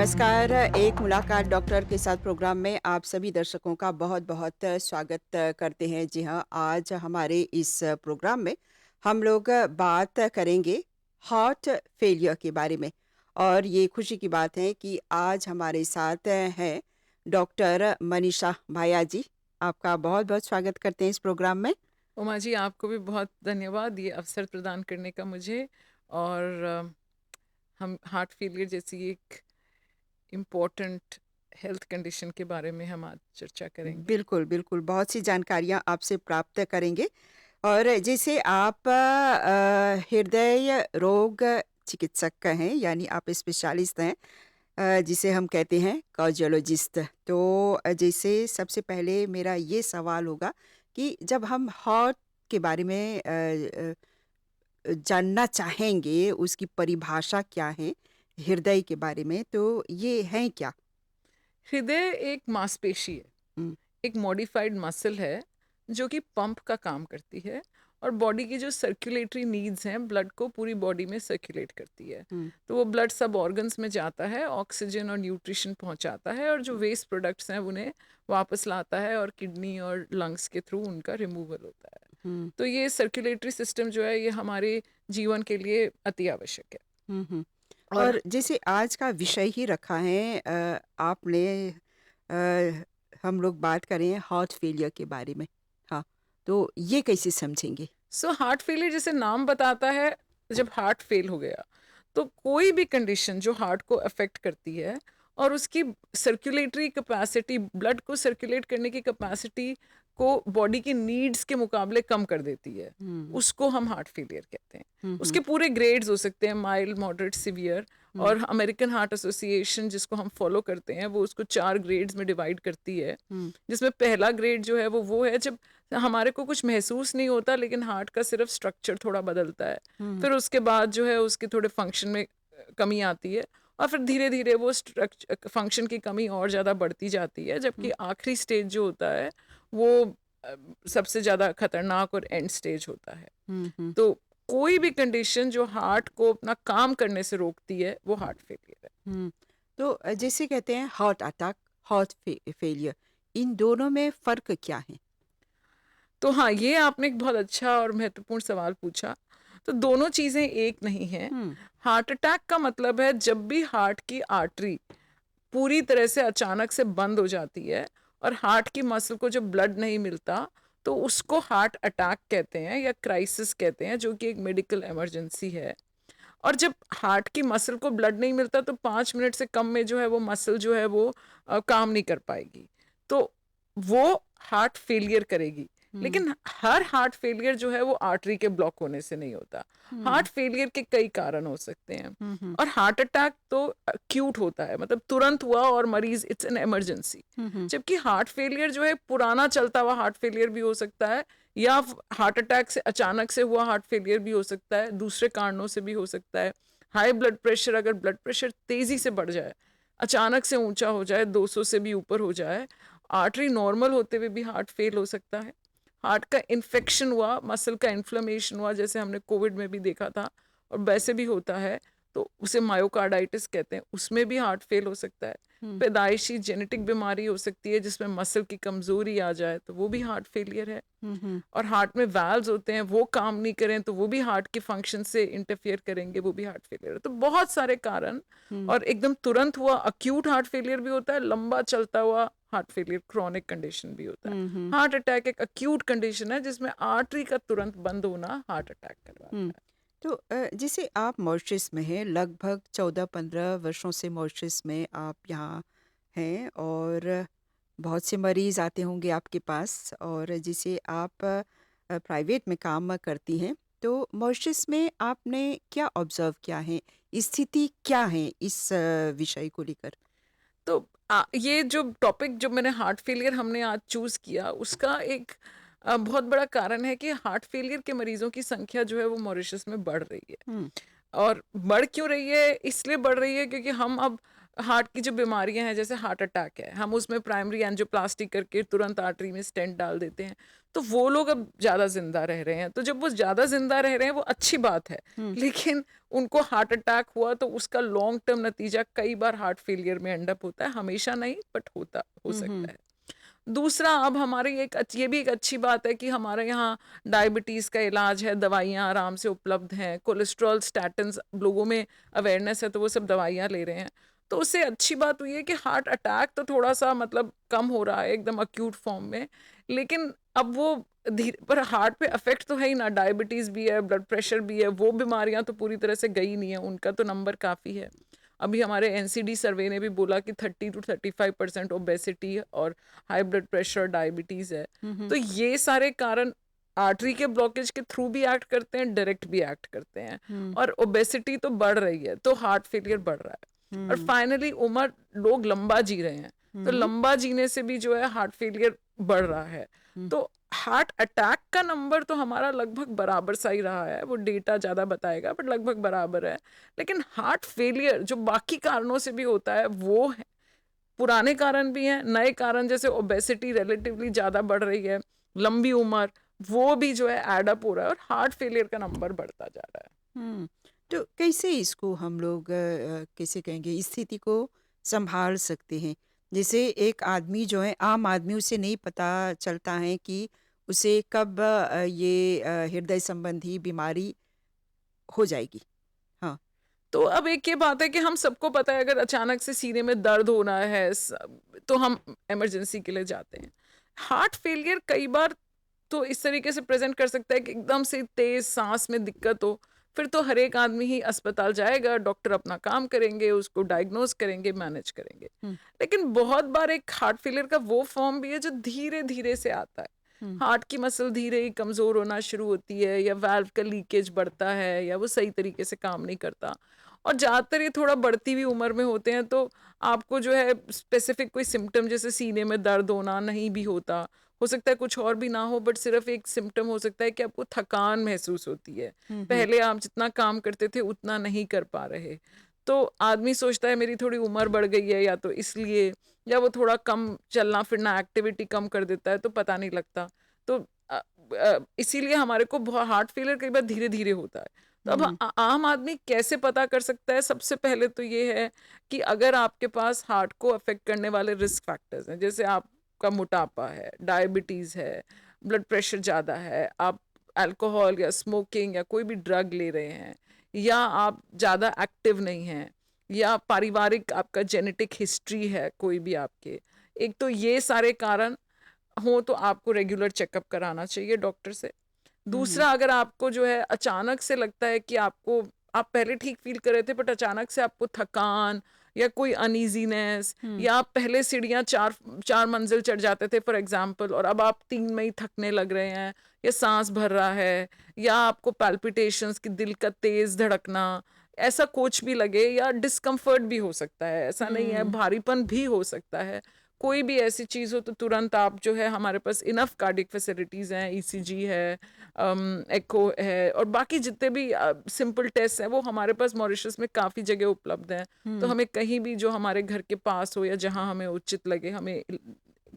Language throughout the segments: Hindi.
नमस्कार। एक मुलाकात डॉक्टर के साथ प्रोग्राम में आप सभी दर्शकों का बहुत बहुत स्वागत करते हैं। जी हाँ, आज हमारे इस प्रोग्राम में हम लोग बात करेंगे हार्ट फेलियर के बारे में। और ये खुशी की बात है कि आज हमारे साथ हैं डॉक्टर मनीषा भाया जी। आपका बहुत बहुत स्वागत करते हैं इस प्रोग्राम में। उमा जी, आपको भी बहुत धन्यवाद ये अवसर प्रदान करने का मुझे। और हम हार्ट फेलियर जैसी एक इम्पोर्टेंट हेल्थ कंडीशन के बारे में हम आज चर्चा करेंगे। बिल्कुल बिल्कुल, बहुत सी जानकारियाँ आपसे प्राप्त करेंगे। और जैसे आप हृदय रोग चिकित्सक हैं, यानी आप स्पेशलिस्ट हैं, जिसे हम कहते हैं कार्डियोलॉजिस्ट। तो जैसे सबसे पहले मेरा ये सवाल होगा कि जब हम हार्ट के बारे में जानना चाहेंगे, उसकी परिभाषा क्या है हृदय के बारे में, तो ये है क्या? हृदय एक मांसपेशी है, हम्म, एक मॉडिफाइड मसल है जो कि पंप का काम करती है और बॉडी की जो सर्कुलेटरी नीड्स हैं, ब्लड को पूरी बॉडी में सर्कुलेट करती है। हम्म, तो वो ब्लड सब ऑर्गन्स में जाता है, ऑक्सीजन और न्यूट्रिशन पहुंचाता है, और जो वेस्ट प्रोडक्ट्स हैं उन्हें वापस लाता है, और किडनी और लंग्स के थ्रू उनका रिमूवल होता है। हम्म, तो ये सर्कुलेटरी सिस्टम जो है, ये हमारे जीवन के लिए अति आवश्यक है। हम्म, और और जैसे आज का विषय ही रखा है आपने, अ, हम लोग बात करें हार्ट फेलियर के बारे में। हाँ, तो ये कैसे समझेंगे? हार्ट फेलियर जैसे नाम बताता है, जब हार्ट फेल हो गया तो कोई भी कंडीशन जो हार्ट को अफेक्ट करती है और उसकी सर्कुलेटरी कैपेसिटी, ब्लड को सर्कुलेट करने की कैपेसिटी को बॉडी की नीड्स के मुकाबले कम कर देती है, हम्म, उसको हम हार्ट फेलियर कहते हैं। हम्म, उसके पूरे ग्रेड्स हो सकते हैं, माइल्ड, मॉडरेट, सीवियर। हम्म, और अमेरिकन हार्ट एसोसिएशन जिसको हम फॉलो करते हैं, वो उसको 4 ग्रेड्स में डिवाइड करती है। हम्म, जिसमें पहला ग्रेड जो है वो है जब हमारे को कुछ महसूस नहीं होता, लेकिन हार्ट का सिर्फ स्ट्रक्चर थोड़ा बदलता है। हम्म, फिर उसके बाद जो है उसके थोड़े फंक्शन में कमी आती है, और फिर धीरे धीरे वो स्ट्रक्चर फंक्शन की कमी और ज़्यादा बढ़ती जाती है, जबकि हम्म, आखिरी स्टेज जो होता है वो अ, सबसे ज़्यादा खतरनाक और एंड स्टेज होता है। हम्म, तो कोई भी कंडीशन जो हार्ट को अपना काम करने से रोकती है, वो हार्ट फेलियर है। हम्म। तो जैसे कहते हैं हार्ट अटैक, हार्ट फेलियर, इन दोनों में फर्क क्या है? तो हाँ, ये आपने एक बहुत अच्छा और महत्वपूर्ण सवाल पूछा। तो दोनों चीज़ें एक नहीं हैं। हम्म, हार्ट अटैक का मतलब है जब भी हार्ट की आर्टरी पूरी तरह से अचानक से बंद हो जाती है और हार्ट की मसल को जब ब्लड नहीं मिलता, तो उसको हार्ट अटैक कहते हैं या क्राइसिस कहते हैं, जो कि एक मेडिकल इमरजेंसी है। और जब हार्ट की मसल को ब्लड नहीं मिलता तो 5 मिनट से कम में जो है वो मसल जो है वो काम नहीं कर पाएगी, तो वो हार्ट फेलियर करेगी। हम्म, लेकिन हर हार्ट फेलियर जो है वो आर्टरी के ब्लॉक होने से नहीं होता। हार्ट हम्म, फेलियर के कई कारण हो सकते हैं। हम्म, और हार्ट अटैक तो अक्यूट होता है, मतलब तुरंत हुआ और मरीज, इट्स एन इमरजेंसी। हम्म, जबकि हार्ट फेलियर जो है पुराना चलता हुआ हार्ट फेलियर भी हो सकता है, या हार्ट अटैक से अचानक से हुआ हार्ट फेलियर भी हो सकता है, दूसरे कारणों से भी हो सकता है। हाई ब्लड प्रेशर, अगर ब्लड प्रेशर तेजी से बढ़ जाए, अचानक से ऊंचा हो जाए, 200 से भी ऊपर हो जाए, आर्टरी नॉर्मल होते हुए भी हार्ट फेल हो सकता है। हार्ट का इन्फेक्शन हुआ, मसल का इन्फ्लेमेशन हुआ, जैसे हमने कोविड में भी देखा था, और वैसे भी होता है, तो उसे मायोकार्डाइटिस कहते हैं, उसमें भी हार्ट फेल हो सकता है। हम्म, पैदाइशी जेनेटिक बीमारी हो सकती है जिसमें मसल की कमजोरी आ जाए, तो वो भी हार्ट फेलियर है। हम्म, और हार्ट में वाल्व्स होते हैं, वो काम नहीं करें तो वो भी हार्ट के फंक्शन से इंटरफियर करेंगे, वो भी हार्ट फेलियर है। तो बहुत सारे कारण। हम्म, और एकदम तुरंत हुआ अक्यूट हार्ट फेलियर भी होता है, लंबा चलता हुआ हार्ट फेलियर, क्रॉनिक कंडीशन भी होता है। हम्म, हार्ट अटैक एक अक्यूट कंडीशन है जिसमें आर्टरी का तुरंत बंद होना हार्ट अटैक हम्म। करवाता है। तो जैसे आप मॉरिशस में हैं, लगभग 14-15 वर्षों से मॉरिशस में आप यहाँ हैं, और बहुत से मरीज आते होंगे आपके पास। और जैसे आप प्राइवेट में काम करती हैं, तो मॉरिशस में आपने क्या ऑब्जर्व किया है, स्थिति क्या है इस विषय को लेकर? तो ये जो टॉपिक जो मैंने हार्ट फेलियर हमने आज चूज किया, उसका एक बहुत बड़ा कारण है कि हार्ट फेलियर के मरीजों की संख्या जो है वो मॉरिशस में बढ़ रही है। हम्म, और बढ़ क्यों रही है? इसलिए बढ़ रही है क्योंकि हम अब हार्ट की जो बीमारियां हैं, जैसे हार्ट अटैक है, हम उसमें प्राइमरी एंजियोप्लास्टी करके तुरंत आर्टरी में स्टेंट डाल देते हैं, तो वो लोग अब ज़्यादा जिंदा रह रहे हैं। तो जब वो ज़्यादा जिंदा रह रहे हैं वो अच्छी बात है, हुँ, लेकिन उनको हार्ट अटैक हुआ तो उसका लॉन्ग टर्म नतीजा कई बार हार्ट फेलियर में एंड अप होता है, हमेशा नहीं बट होता हो हुँ, हुँ, सकता है। दूसरा, अब हमारी ये भी एक अच्छी बात है कि हमारे यहाँ डायबिटीज़ का इलाज है, दवाइयाँ आराम से उपलब्ध हैं, कोलेस्ट्रॉल, स्टैटिन्स लोगों में अवेयरनेस है, तो वो सब दवाइयाँ ले रहे हैं। तो उससे अच्छी बात हुई है कि हार्ट अटैक तो थोड़ा-सा मतलब कम हो रहा है एकदम एक्यूट फॉर्म में, लेकिन अब वो धीरे पर हार्ट पे इफ़ेक्ट तो है ही ना, डायबिटीज़ भी है, ब्लड प्रेशर भी है, वो बीमारियाँ तो पूरी तरह से गई नहीं है, उनका तो नंबर काफ़ी है। अभी हमारे एनसीडी सर्वे ने भी बोला कि 30 टू 35% ओबेसिटी और हाई ब्लड प्रेशर, डायबिटीज़ है। हुँ, हुँ, तो ये सारे कारण आर्टरी के ब्लॉकेज के थ्रू भी एक्ट करते हैं, डायरेक्ट भी एक्ट करते हैं, हुँ, और ओबेसिटी तो बढ़ रही है, तो हार्ट फेलियर बढ़ रहा है। और हुँ, फाइनली उम्र, लोग लंबा जी रहे हैं, तो हुँ, लंबा जीने से भी जो है हार्ट फेलियर बढ़ रहा है। हुँ, तो हार्ट अटैक का नंबर तो हमारा लगभग बराबर सा ही रहा है, वो डेटा ज़्यादा बताएगा बट लगभग बराबर है। लेकिन हार्ट फेलियर जो बाकी कारणों से भी होता है, वो है, पुराने कारण भी हैं, नए कारण जैसे ओबेसिटी रिलेटिवली ज़्यादा बढ़ रही है, लंबी उम्र, वो भी जो है ऐड अप हो रहा है और हार्ट फेलियर का नंबर बढ़ता जा रहा है। हुँ। तो कैसे इसको हम लोग कैसे कहेंगे इस स्थिति को सँभाल सकते हैं? जैसे एक आदमी जो है आम आदमी उसे नहीं पता चलता है कि उसे कब ये हृदय संबंधी बीमारी हो जाएगी। हाँ। तो अब एक ये बात है कि हम सबको पता है, अगर अचानक से सीने में दर्द होना है तो हम इमरजेंसी के लिए जाते हैं। हार्ट फेलियर कई बार तो इस तरीके से प्रेजेंट कर सकता है कि एकदम से तेज सांस में दिक्कत हो, फिर तो हर एक आदमी ही अस्पताल जाएगा, डॉक्टर अपना काम करेंगे, उसको डायग्नोज करेंगे, मैनेज करेंगे। हुँ, लेकिन बहुत बार एक हार्ट फेलियर का वो फॉर्म भी है जो धीरे धीरे से आता है। हुँ, हार्ट की मसल धीरे ही कमजोर होना शुरू होती है, या वाल्व का लीकेज बढ़ता है, या वो सही तरीके से काम नहीं करता। और ज़्यादातर ये थोड़ा बढ़ती हुई उम्र में होते हैं, तो आपको जो है स्पेसिफिक कोई सिम्टम जैसे सीने में दर्द होना नहीं भी होता, हो सकता है कुछ और भी ना हो, बट सिर्फ एक सिम्टम हो सकता है कि आपको थकान महसूस होती है, हुँ, हुँ, पहले आप जितना काम करते थे उतना नहीं कर पा रहे। तो आदमी सोचता है मेरी थोड़ी उम्र बढ़ गई है, या तो इसलिए, या वो थोड़ा कम चलना फिरना, एक्टिविटी कम कर देता है, तो पता नहीं लगता। तो इसीलिए हमारे को हार्ट फेलियर कई बार धीरे धीरे होता है। तो अब हुँ, आम आदमी कैसे पता कर सकता है? सबसे पहले तो ये है कि अगर आपके पास हार्ट को अफेक्ट करने वाले रिस्क फैक्टर्स हैं, जैसे आपका मोटापा है, डायबिटीज़ है, ब्लड प्रेशर ज़्यादा है, आप अल्कोहल या स्मोकिंग या कोई भी ड्रग ले रहे हैं, या आप ज़्यादा एक्टिव नहीं हैं, या पारिवारिक आपका जेनेटिक हिस्ट्री है कोई भी आपके, एक तो ये सारे कारण हो तो आपको रेगुलर चेकअप कराना चाहिए डॉक्टर से। हुँ, दूसरा, अगर आपको जो है अचानक से लगता है कि आप पहले ठीक फ़ील कर रहे थे बट अचानक से आपको थकान या कोई अनईज़ीनेस, हुँ, या आप पहले सीढ़ियाँ 4 मंज़िल चढ़ जाते थे फॉर एग्ज़ाम्पल, और अब आप 3 में ही थकने लग रहे हैं, या साँस भर रहा है, या आपको पैल्पिटेशंस की दिल का तेज़ धड़कना, ऐसा कुछ भी लगे, या डिस्कम्फ़र्ट भी हो सकता है, ऐसा नहीं है, हुँ, भारीपन भी हो सकता है। कोई भी ऐसी चीज़ हो तो तुरंत आप जो है, हमारे पास इनफ कार्डियक फैसिलिटीज़ हैं, ईसीजी है, एको है, और बाकी जितने भी सिंपल टेस्ट हैं वो हमारे पास मॉरिशस में काफ़ी जगह उपलब्ध हैं। तो हुँ, हमें कहीं भी जो हमारे घर के पास हो या जहाँ हमें उचित लगे, हमें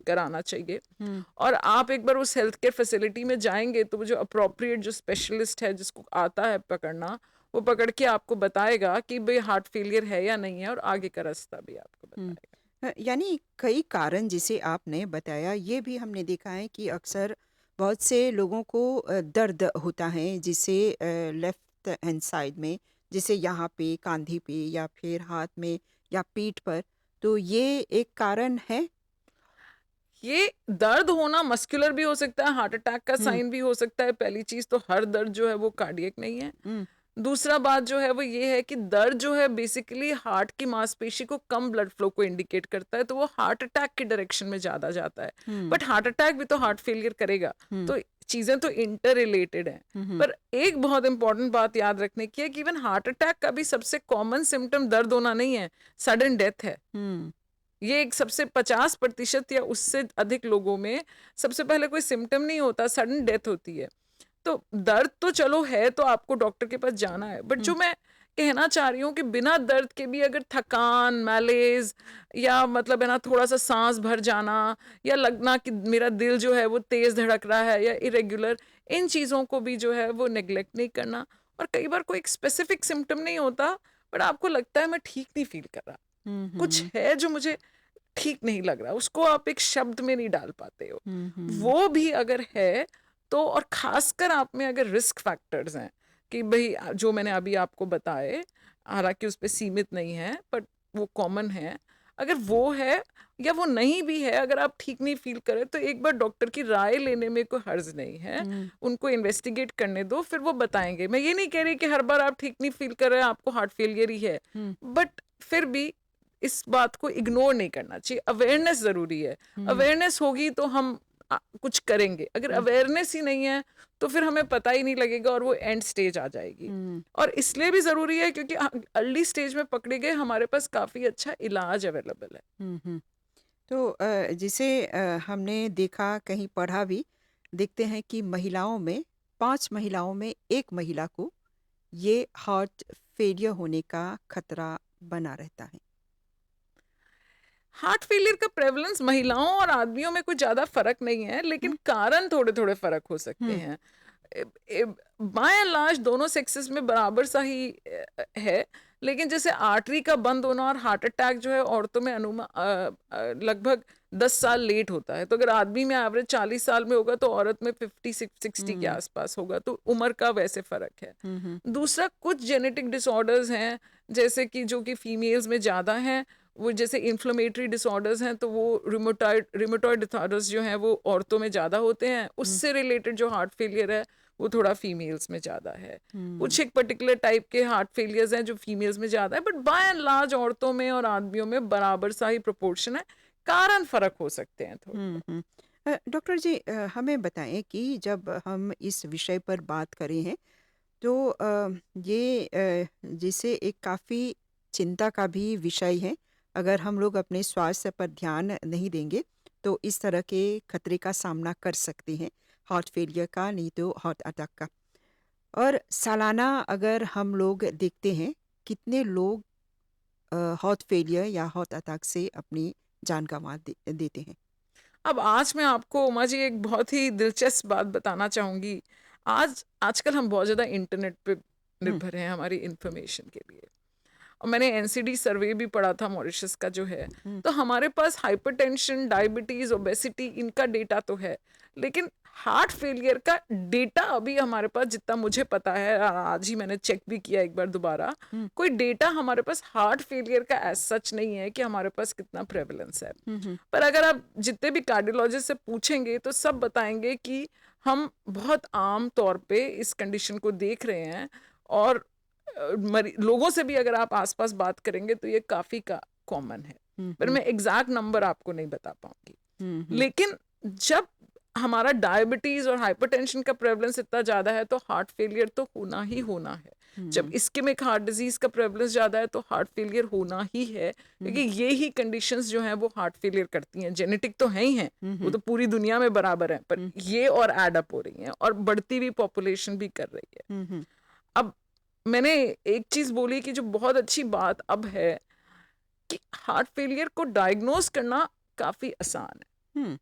कराना चाहिए। हुँ। और आप एक बार उस हेल्थ केयर फैसिलिटी में जाएंगे तो वो जो अप्रोप्रिएट जो स्पेशलिस्ट है, जिसको आता है पकड़ना, वो पकड़ के आपको बताएगा कि भाई हार्ट फेलियर है या नहीं है, और आगे का रास्ता भी आपको हुँ। बताएगा। यानी कई कारण जिसे आपने बताया ये भी हमने देखा है कि अक्सर बहुत से लोगों को दर्द होता है जिसे लेफ्ट हैंड साइड में जैसे यहाँ पे कंधे पे या फिर हाथ में या पीठ पर तो ये एक कारण है। ये दर्द होना मस्कुलर भी हो सकता है, हार्ट अटैक का हुँ, साइन भी हो सकता है। पहली चीज़ तो हर दर्द जो है वो कार्डियक नहीं है। हुँ, दूसरा बात जो है वो ये है कि दर्द जो है बेसिकली हार्ट की मांसपेशी को कम ब्लड फ्लो को इंडिकेट करता है, तो वो हार्ट अटैक के डायरेक्शन में ज़्यादा जाता है। हुँ, बट हार्ट अटैक भी तो हार्ट फेलियर करेगा, हुँ, तो चीज़ें तो इंटर रिलेटेड हैं। हुँ, हुँ, पर एक बहुत इंपॉर्टेंट बात याद रखने की है कि इवन हार्ट अटैक का भी सबसे कॉमन सिम्टम दर्द होना नहीं है, सडन डेथ है। हुँ, ये एक सबसे 50% या उससे अधिक लोगों में सबसे पहले कोई सिम्टम नहीं होता, सडन डेथ होती है। तो दर्द तो चलो है, तो आपको डॉक्टर के पास जाना है, बट हुँ, जो मैं कहना चाह रही हूँ कि बिना दर्द के भी अगर थकान, मैलेज या मतलब है ना थोड़ा सा सांस भर जाना या लगना कि मेरा दिल जो है वो तेज धड़क रहा है या इरेगुलर, इन चीज़ों को भी जो है वो नेग्लेक्ट नहीं करना। और कई बार कोई एक स्पेसिफिक सिम्टम नहीं होता, बट आपको लगता है मैं ठीक नहीं फील कर रहा, हुँ, कुछ हुँ। है जो मुझे ठीक नहीं लग रहा, उसको आप एक शब्द में नहीं डाल पाते हो। हुँ, हुँ। वो भी अगर है तो, और खासकर आप में अगर रिस्क फैक्टर्स हैं कि भाई जो मैंने अभी आपको बताए, हालांकि उस पे सीमित नहीं है बट वो कॉमन है, अगर वो है या वो नहीं भी है, अगर आप ठीक नहीं फील करें तो एक बार डॉक्टर की राय लेने में कोई हर्ज नहीं है। हुँ, उनको इन्वेस्टिगेट करने दो, फिर वो बताएंगे। मैं ये नहीं कह रही कि हर बार आप ठीक नहीं फील कर रहे हैं आपको हार्ट फेलियर ही है, हुँ, बट फिर भी इस बात को इग्नोर नहीं करना चाहिए। अवेयरनेस ज़रूरी है। हुँ, अवेयरनेस होगी तो हम कुछ करेंगे। अगर हुँ, अवेयरनेस ही नहीं है तो फिर हमें पता ही नहीं लगेगा और वो एंड स्टेज आ जाएगी। हुँ, और इसलिए भी ज़रूरी है क्योंकि अर्ली स्टेज में पकड़े गए हमारे पास काफ़ी अच्छा इलाज अवेलेबल है। हुँ, हुँ। तो जिसे हमने देखा, कहीं पढ़ा भी, देखते हैं कि महिलाओं में 5 महिलाओं में 1 महिला को ये हार्ट फेलियर होने का खतरा बना रहता है। हार्ट फेलियर का प्रेवलेंस महिलाओं और आदमियों में कुछ ज़्यादा फ़र्क नहीं है, लेकिन हुँ, कारण थोड़े-थोड़े फ़र्क हो सकते हुँ, हैं। बाय एंड लार्ज दोनों सेक्सेस में बराबर सा ही है, लेकिन जैसे आर्टरी का बंद होना और हार्ट अटैक जो है औरतों में लगभग 10 साल लेट होता है। तो अगर आदमी में एवरेज 40 साल में होगा तो औरत में 50-60 के हुँ, आसपास होगा, तो उम्र का वैसे फ़र्क है। हुँ, हुँ, दूसरा, कुछ जेनेटिक डिसऑर्डर्स हैं जैसे कि जो कि फीमेल्स में ज़्यादा हैं, वो जैसे इन्फ्लेमेटरी डिसऑर्डर्स हैं, तो वो रिमेटॉइड डिसऑर्डर्स जो हैं वो औरतों में ज़्यादा होते हैं। हुँ, उससे रिलेटेड जो हार्ट फेलियर है वो थोड़ा फीमेल्स में ज़्यादा है। हुँ, कुछ एक पर्टिकुलर टाइप के हार्ट फेलियर्स हैं जो फीमेल्स में ज़्यादा है, बट बाय एंड लार्ज औरतों में और आदमियों में बराबर सा ही प्रोपोर्शन है। कारण फ़र्क हो सकते हैं थोड़े हुँ, बहुत। हुँ। डॉक्टर जी, हमें बताएँ कि जब हम इस विषय पर बात कर रहे हैं, तो ये जैसे एक काफ़ी चिंता का भी विषय है। अगर हम लोग अपने स्वास्थ्य पर ध्यान नहीं देंगे, तो इस तरह के खतरे का सामना कर सकते हैं, हार्ट फेलियर का, नहीं तो हार्ट अटैक का। और सालाना अगर हम लोग देखते हैं, कितने लोग हार्ट फेलियर या हार्ट अटैक से अपनी जान गँवा देते हैं। अब आज मैं आपको उमा जी एक बहुत ही दिलचस्प बात बताना चाहूँगी। आजकल हम बहुत ज़्यादा इंटरनेट पे हुँ, निर्भर हैं हमारी इन्फॉर्मेशन के लिए। और मैंने एनसीडी सर्वे भी पढ़ा था मॉरिशस का जो है, हुँ, तो हमारे पास हाइपरटेंशन, डायबिटीज, ओबेसिटी, इनका डेटा तो है, लेकिन हार्ट फेलियर का डेटा अभी हमारे पास जितना मुझे पता है, आज ही मैंने चेक भी किया एक बार दोबारा, हुँ, कोई डेटा हमारे पास हार्ट फेलियर का एज सच नहीं है कि हमारे पास कितना प्रेवलेंस है। हुँ, हुँ, पर अगर आप जितने भी कार्डियोलॉजिस्ट से पूछेंगे तो सब बताएंगे कि हम बहुत आम तौर पे इस कंडीशन को देख रहे हैं। और लोगों से भी अगर आप आसपास बात करेंगे तो ये काफ़ी कॉमन है, हुँ, पर हुँ, मैं एग्जैक्ट नंबर आपको नहीं बता पाऊंगी। हुँ, हुँ, लेकिन जब हमारा डायबिटीज और हाइपरटेंशन का प्रेवलेंस इतना ज़्यादा है तो हार्ट फेलियर तो होना ही होना है। जब हुँ, इस्केमिक हार्ट डिजीज का प्रेवलेंस ज़्यादा है तो हार्ट फेलियर होना ही है, क्योंकि हुँ, ये ही कंडीशंस जो हैं वो हार्ट फेलियर करती हैं। जेनेटिक तो है ही हैं, हुँ, वो हुँ, तो पूरी दुनिया में बराबर है, पर हुँ, ये और एड अप हो रही हैं और बढ़ती हुई पॉपुलेशन भी कर रही है। हुँ, हुँ, अब मैंने एक चीज़ बोली कि जो बहुत अच्छी बात अब है कि हार्ट फेलियर को डायग्नोज करना काफ़ी आसान है। हुँ,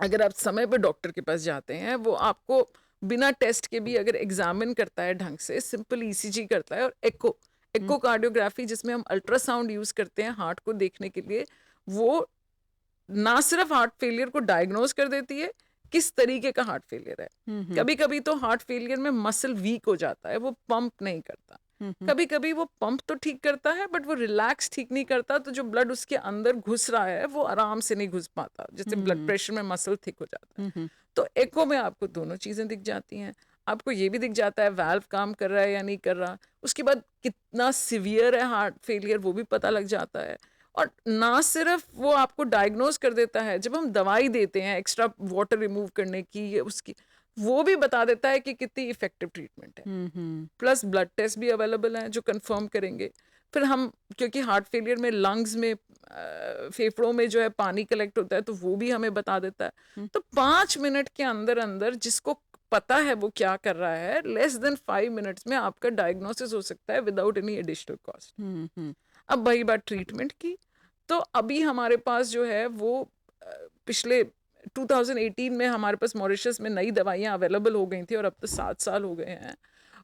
अगर आप समय पे डॉक्टर के पास जाते हैं, वो आपको बिना टेस्ट के भी अगर एग्जामिन करता है ढंग से, सिंपल ईसीजी करता है और हुँ, एक्कोकार्डियोग्राफी जिसमें हम अल्ट्रासाउंड यूज़ करते हैं हार्ट को देखने के लिए, वो ना सिर्फ हार्ट फेलियर को डायग्नोज कर देती है, किस तरीके का हार्ट फेलियर है। हुँ, हुँ, कभी कभी तो हार्ट फेलियर में मसल वीक हो जाता है, वो पंप नहीं करता। हुँ, हुँ, कभी कभी वो पंप तो ठीक करता है बट वो रिलैक्स ठीक नहीं करता, तो जो ब्लड उसके अंदर घुस रहा है वो आराम से नहीं घुस पाता, जैसे ब्लड हुँ, प्रेशर में मसल थिक हो जाता है। हुँ, हुँ, तो एको में आपको दोनों चीज़ें दिख जाती हैं। आपको ये भी दिख जाता है वाल्व काम कर रहा है या नहीं कर रहा। उसके बाद कितना सीवियर है हार्ट फेलियर वो भी पता लग जाता है। और ना सिर्फ वो आपको डायग्नोज कर देता है, जब हम दवाई देते हैं एक्स्ट्रा वाटर रिमूव करने की या उसकी, वो भी बता देता है कि कितनी इफेक्टिव ट्रीटमेंट है। हुँ, हुँ, प्लस ब्लड टेस्ट भी अवेलेबल हैं जो कंफर्म करेंगे। फिर हम, क्योंकि हार्ट फेलियर में लंग्स में फेफड़ों में जो है पानी कलेक्ट होता है, तो वो भी हमें बता देता है। हुँ, तो 5 मिनट के अंदर अंदर जिसको पता है वो क्या कर रहा है, लेस देन 5 मिनट्स में आपका डायग्नोसिस हो सकता है विदाउट एनी एडिशनल कॉस्ट। अब वही बात ट्रीटमेंट की, तो अभी हमारे पास जो है वो पिछले 2018 में हमारे पास मॉरिशस में नई दवाइयाँ अवेलेबल हो गई थी, और अब तो 7 साल हो गए हैं,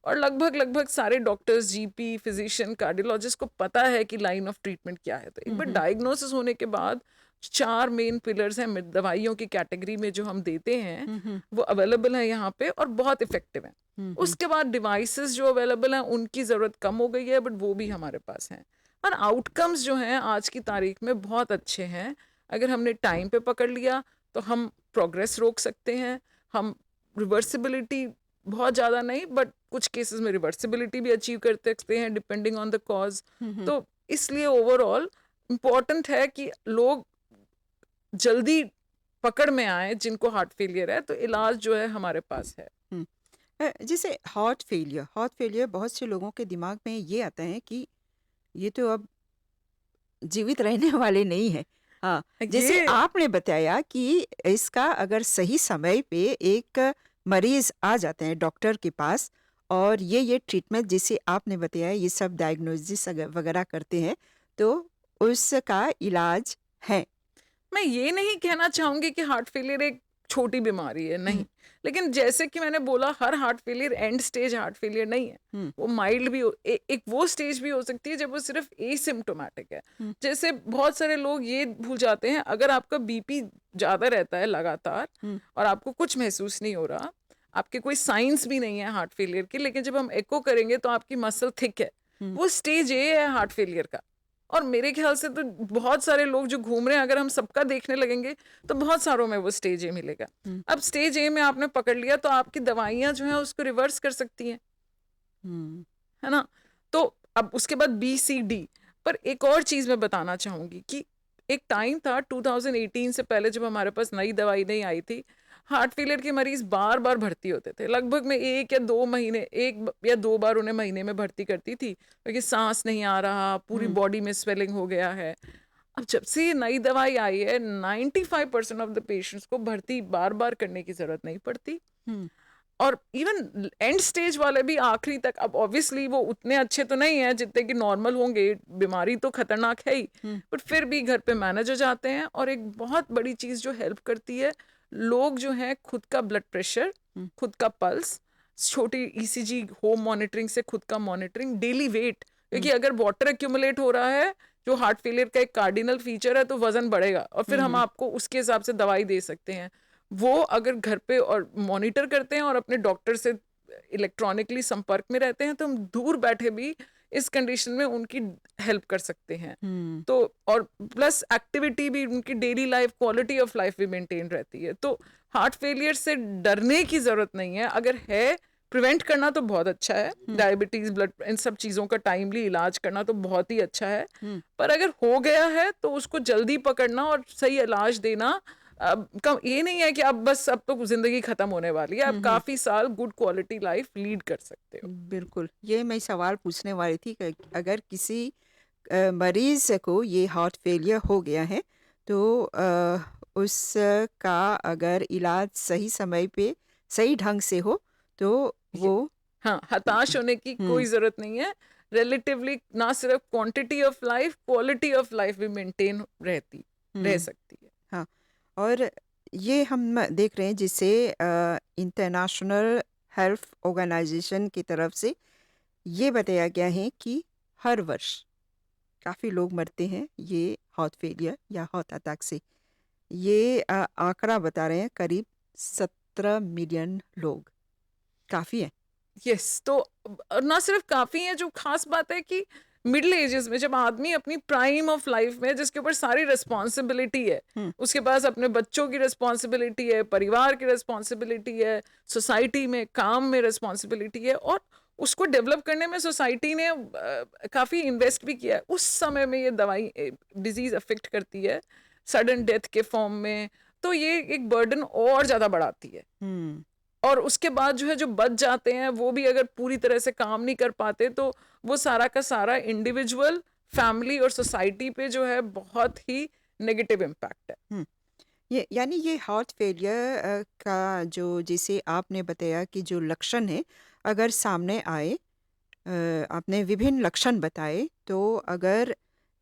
और लगभग सारे डॉक्टर्स, जीपी, फिजिशियन, कार्डियोलॉजिस्ट को पता है कि लाइन ऑफ ट्रीटमेंट क्या है। तो एक बार डायग्नोसिस होने के बाद 4 मेन पिलर्स हैं दवाइयों की कैटेगरी में जो हम देते हैं, वो अवेलेबल है यहाँ पे और बहुत इफेक्टिव हैं। उसके बाद डिवाइसेस जो अवेलेबल हैं उनकी ज़रूरत कम हो गई है, बट वो भी हमारे पास हैं, और आउटकम्स जो हैं आज की तारीख में बहुत अच्छे हैं। अगर हमने टाइम पे पकड़ लिया तो हम प्रोग्रेस रोक सकते हैं, हम रिवर्सिबिलिटी बहुत ज़्यादा नहीं बट कुछ केसेस में रिवर्सिबिलिटी भी अचीव कर सकते हैं डिपेंडिंग ऑन द कॉज। तो इसलिए ओवरऑल इम्पॉर्टेंट है कि लोग जल्दी पकड़ में आए, जिनको हार्ट फेलियर है, तो इलाज जो है हमारे पास है। जैसे हार्ट फेलियर बहुत से लोगों के दिमाग में ये आता है कि ये तो अब जीवित रहने वाले नहीं है। हाँ, जैसे ये आपने बताया कि इसका अगर सही समय पे एक मरीज आ जाते हैं डॉक्टर के पास और ये ट्रीटमेंट जैसे आपने बताया ये सब डायग्नोसिस वगैरह करते हैं तो उसका इलाज है। मैं ये नहीं कहना चाहूंगी कि हार्ट फेलियर एक छोटी बीमारी है, नहीं। लेकिन जैसे कि मैंने बोला, her heart failure and stage heart failure नहीं है। वो माइल्ड भी एक वो स्टेज भी हो सकती है जब वो सिर्फ एसिम्प्टोमेटिक है। जैसे बहुत सारे लोग ये भूल जाते हैं, अगर आपका बीपी ज्यादा रहता है लगातार और आपको कुछ महसूस नहीं हो रहा, आपके कोई साइंस भी नहीं है हार्ट फेलियर के, लेकिन जब हम एको करेंगे तो आपकी मसल थिक है, वो स्टेज ए है हार्ट फेलियर का। और मेरे ख्याल से तो बहुत सारे लोग जो घूम रहे हैं, अगर हम सबका देखने लगेंगे तो बहुत सारों में वो स्टेज ए मिलेगा। अब स्टेज ए में आपने पकड़ लिया तो आपकी दवाइयां जो हैं उसको रिवर्स कर सकती हैं, है ना। तो अब उसके बाद बी सी डी। पर एक और चीज मैं बताना चाहूंगी कि एक टाइम था 2018 से पहले जब हमारे पास नई दवाई नहीं आई थी, हार्ट फेलियर के मरीज बार बार भर्ती होते थे। लगभग में 1 या 2 महीने, 1 या 2 बार उन्हें महीने में भर्ती करती थी, क्योंकि सांस नहीं आ रहा, पूरी बॉडी में स्वेलिंग हो गया है। अब जब से ये नई दवाई आई है, 95% ऑफ द पेशेंट्स को भर्ती बार बार करने की जरूरत नहीं पड़ती। और इवन एंड स्टेज वाले भी आखिरी तक, अब ऑब्वियसली वो उतने अच्छे तो नहीं है जितने कि नॉर्मल होंगे, बीमारी तो खतरनाक है ही, बट फिर भी घर पे मैनेज हो जाते हैं। और एक बहुत बड़ी चीज जो हेल्प करती है, लोग जो हैं खुद का ब्लड प्रेशर, खुद का पल्स, छोटी ईसीजी होम मॉनिटरिंग से खुद का मॉनिटरिंग, डेली वेट, क्योंकि अगर वाटर एक्यूमुलेट हो रहा है, जो हार्ट फेलियर का एक कार्डिनल फीचर है, तो वजन बढ़ेगा और फिर हम आपको उसके हिसाब से दवाई दे सकते हैं। वो अगर घर पे और मॉनिटर करते हैं और अपने डॉक्टर से इलेक्ट्रॉनिकली संपर्क में रहते हैं, तो हम दूर बैठे भी इस कंडीशन में उनकी हेल्प कर सकते हैं। तो और प्लस एक्टिविटी भी, उनकी daily life, quality of life भी मेंटेन रहती है। तो हार्ट फेलियर से डरने की जरूरत नहीं है। अगर है, प्रिवेंट करना तो बहुत अच्छा है, डायबिटीज, ब्लड, इन सब चीज़ों का टाइमली इलाज करना तो बहुत ही अच्छा है। पर अगर हो गया है तो उसको जल्दी पकड़ना और सही इलाज देना, अब कम ये नहीं है कि अब बस अब तो जिंदगी खत्म होने वाली है, अब काफी साल गुड क्वालिटी लाइफ लीड कर सकते हो। बिल्कुल, ये मैं सवाल पूछने वाली थी कि अगर किसी मरीज को ये हार्ट फेलियर हो गया है तो उसका अगर इलाज सही समय पे सही ढंग से हो तो वो हाँ, हताश होने की कोई जरूरत नहीं है। रिलेटिवली ना सिर्फ quantity of life, quality of life भी मेंटेन रह सकती है। हाँ, और ये हम देख रहे हैं जिसे इंटरनेशनल हेल्थ ऑर्गेनाइजेशन की तरफ से ये बताया गया है कि हर वर्ष काफ़ी लोग मरते हैं ये हार्ट फेलियर या हार्ट अटैक से। ये आंकड़ा बता रहे हैं करीब 17 मिलियन लोग। काफ़ी है। यस, तो ना सिर्फ काफी है, जो खास बात है कि मिडिल एजेस में जब आदमी अपनी प्राइम ऑफ लाइफ में, जिसके ऊपर सारी रिस्पॉन्सिबिलिटी है, उसके पास अपने बच्चों की रिस्पॉन्सिबिलिटी है, परिवार की रिस्पॉन्सिबिलिटी है, सोसाइटी में काम में रिस्पॉन्सिबिलिटी है, और उसको डेवलप करने में सोसाइटी ने काफ़ी इन्वेस्ट भी किया है। उस समय में ये दवाई डिजीज़ अफेक्ट करती है सडन डेथ के फॉर्म में, तो ये एक बर्डन और ज़्यादा बढ़ाती है। और उसके बाद जो है, जो बच जाते हैं वो भी अगर पूरी तरह से काम नहीं कर पाते, तो वो सारा का सारा इंडिविजुअल, फैमिली और सोसाइटी पे जो है बहुत ही नेगेटिव इम्पैक्ट है। ये यानी ये हार्ट फेलियर का जो जिसे आपने बताया कि जो लक्षण है अगर सामने आए, आपने विभिन्न लक्षण बताए, तो अगर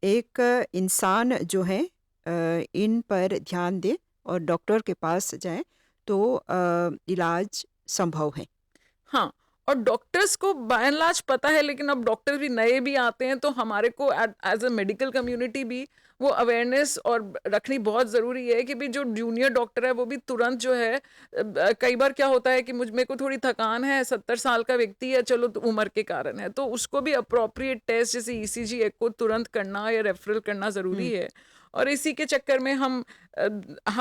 एक इंसान जो है इन पर ध्यान दे और डॉक्टर के पास जाए तो इलाज संभव है। हाँ, और डॉक्टर्स को बाय एंड लार्ज पता है, लेकिन अब डॉक्टर भी नए भी आते हैं, तो हमारे को एज अ मेडिकल कम्युनिटी भी वो अवेयरनेस और रखनी बहुत ज़रूरी है कि भी जो जूनियर डॉक्टर है वो भी तुरंत जो है कई बार क्या होता है कि मुझ मेरे को थोड़ी थकान है, 70 साल का व्यक्ति है, चलो तो उम्र के कारण है, तो उसको भी अप्रोप्रिएट टेस्ट जैसे ईसीजी एको तुरंत करना या रेफरल करना ज़रूरी हुँ, है। और इसी के चक्कर में हम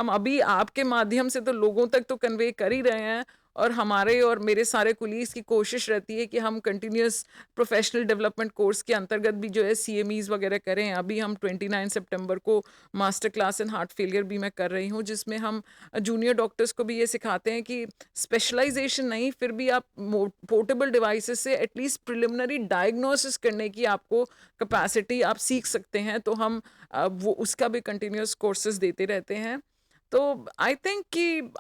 अभी आपके माध्यम से तो लोगों तक तो कन्वे कर ही रहे हैं, और हमारे और मेरे सारे कुलीग्स की कोशिश रहती है कि हम कंटिन्यूअस प्रोफेशनल डेवलपमेंट कोर्स के अंतर्गत भी जो है सीएमईज वगैरह करें। अभी हम 29 सितंबर को master class in heart failure भी मैं कर रही हूँ, जिसमें हम जूनियर डॉक्टर्स को भी ये सिखाते हैं कि स्पेशलाइजेशन नहीं, फिर भी आप पोर्टेबल डिवाइसेस से एटलीस्ट प्रिलिमिनरी डायग्नोसिस करने की आपको कैपेसिटी आप सीख सकते हैं। तो हम वो उसका भी कंटिन्यूअस कोर्सेज देते रहते हैं। तो आई थिंक कि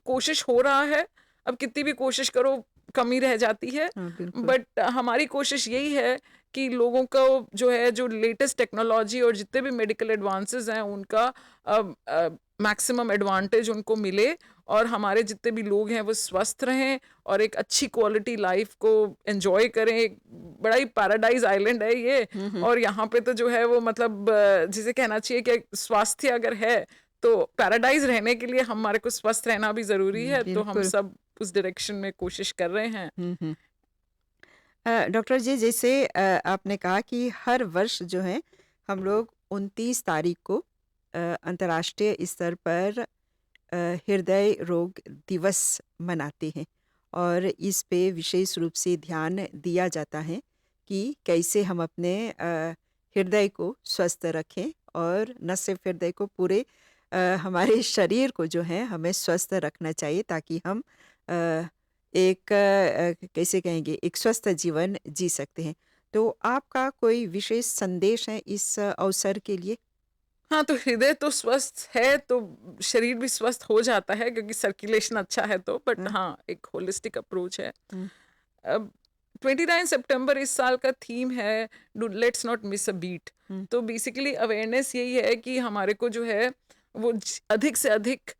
कोशिश हो रहा है, अब कितनी भी कोशिश करो कमी रह जाती है, हाँ, बिल्कुल। बट हमारी कोशिश यही है कि लोगों को जो है जो लेटेस्ट टेक्नोलॉजी और जितने भी मेडिकल एडवांसेस हैं उनका मैक्सिमम एडवांटेज उनको मिले, और हमारे जितने भी लोग हैं वो स्वस्थ रहें और एक अच्छी क्वालिटी लाइफ को एंजॉय करें। एक बड़ा ही पैराडाइज आइलैंड है ये, हुँ, हुँ। और यहाँ पे तो जो है वो मतलब जिसे कहना चाहिए कि स्वास्थ्य अगर है तो पैराडाइज रहने के लिए हमारे को स्वस्थ रहना भी ज़रूरी है, तो हम बिल्कुल। सब उस डायरेक्शन में कोशिश कर रहे हैं। हुँ, हुँ। डॉक्टर जी, जैसे आपने कहा कि हर वर्ष जो है हम लोग 29 तारीख को अंतर्राष्ट्रीय स्तर पर हृदय रोग दिवस मनाते हैं और इस पे विशेष रूप से ध्यान दिया जाता है कि कैसे हम अपने हृदय को स्वस्थ रखें, और न सिर्फ हृदय को, पूरे हमारे शरीर को जो है हमें स्वस्थ रखना चाहिए ताकि हम अ, एक कैसे कहेंगे, एक स्वस्थ जीवन जी सकते हैं। तो आपका कोई विशेष संदेश है इस अवसर के लिए? हाँ, तो हृदय तो स्वस्थ है तो शरीर भी स्वस्थ हो जाता है, क्योंकि सर्कुलेशन अच्छा है तो, बट हाँ। हाँ, एक होलिस्टिक अप्रोच है। हुँ, अब 29 सितंबर इस साल का थीम है do let's not miss a beat. हुँ, तो बेसिकली अवेयरनेस यही है कि हमारे को जो है वो अधिक से अधिक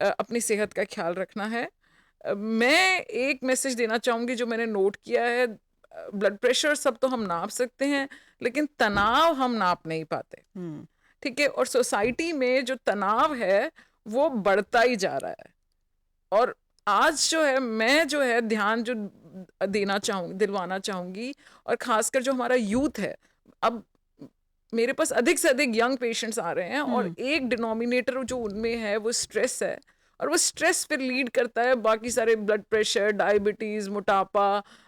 अपनी सेहत का ख्याल रखना है। मैं एक मैसेज देना चाहूँगी जो मैंने नोट किया है, ब्लड प्रेशर सब तो हम नाप सकते हैं, लेकिन तनाव हम नाप नहीं पाते। हुँ, ठीक है, और सोसाइटी में जो तनाव है वो बढ़ता ही जा रहा है। और आज जो है मैं जो है ध्यान जो दिलवाना चाहूँगी, और ख़ासकर जो हमारा यूथ है, अब मेरे पास अधिक से अधिक यंग पेशेंट्स आ रहे हैं, और हुँ, एक डिनोमिनेटर जो उनमें है वो स्ट्रेस है, और वो स्ट्रेस फिर लीड करता है बाकी सारे ब्लड प्रेशर, डायबिटीज़, मोटापा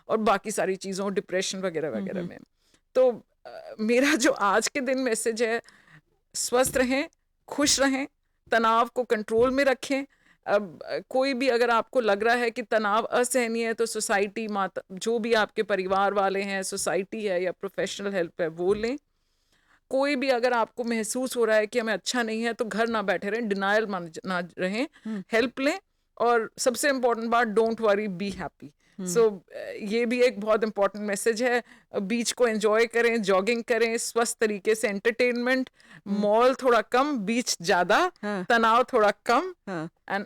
और बाकी सारी चीज़ों, डिप्रेशन हुँ, वगैरह-वगैरह हुँ, में। तो मेरा जो आज के दिन मैसेज है, स्वस्थ रहें, खुश रहें, तनाव को कंट्रोल में रखें। अब कोई भी अगर आपको लग रहा है कि तनाव असहनीय है, तो सोसाइटी, माता, जो भी आपके परिवार वाले हैं, सोसाइटी है या प्रोफेशनल हेल्प है, वो लें। कोई भी अगर आपको महसूस हो रहा है कि हमें अच्छा नहीं है, तो घर ना बैठे रहें, डिनायल ना रहें, हुँ, हेल्प लें। और सबसे इम्पोर्टेंट बात, डोंट वरी, बी हैप्पी। हुँ, सो ये भी एक बहुत इंपॉर्टेंट मैसेज है। बीच को एंजॉय करें, जॉगिंग करें, स्वस्थ तरीके से एंटरटेनमेंट, हुँ, मॉल थोड़ा कम, बीच ज़्यादा, हाँ, तनाव थोड़ा कम, हाँ, एंड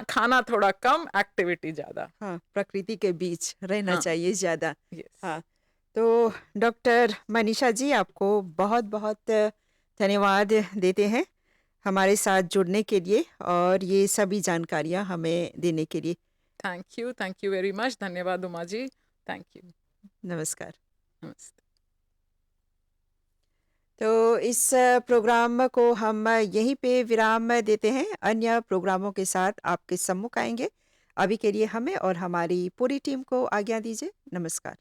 खाना थोड़ा कम, एक्टिविटी ज़्यादा। हाँ, प्रकृति के बीच रहना हाँ, चाहिए ज़्यादा। यस। हाँ, तो डॉक्टर मनीषा जी, आपको बहुत-बहुत धन्यवाद देते हैं हमारे साथ जुड़ने के लिए और ये सभी जानकारियाँ हमें देने के लिए। Thank you very much. धन्यवाद उमा जी। Thank you. नमस्कार। नमस्ते। तो इस प्रोग्राम को हम यहीं पे विराम देते हैं। अन्य प्रोग्रामों के साथ आपके सम्मुख आएँगे। अभी के लिए हमें और हमारी पूरी टीम को आज्ञा दीजिए। नमस्कार।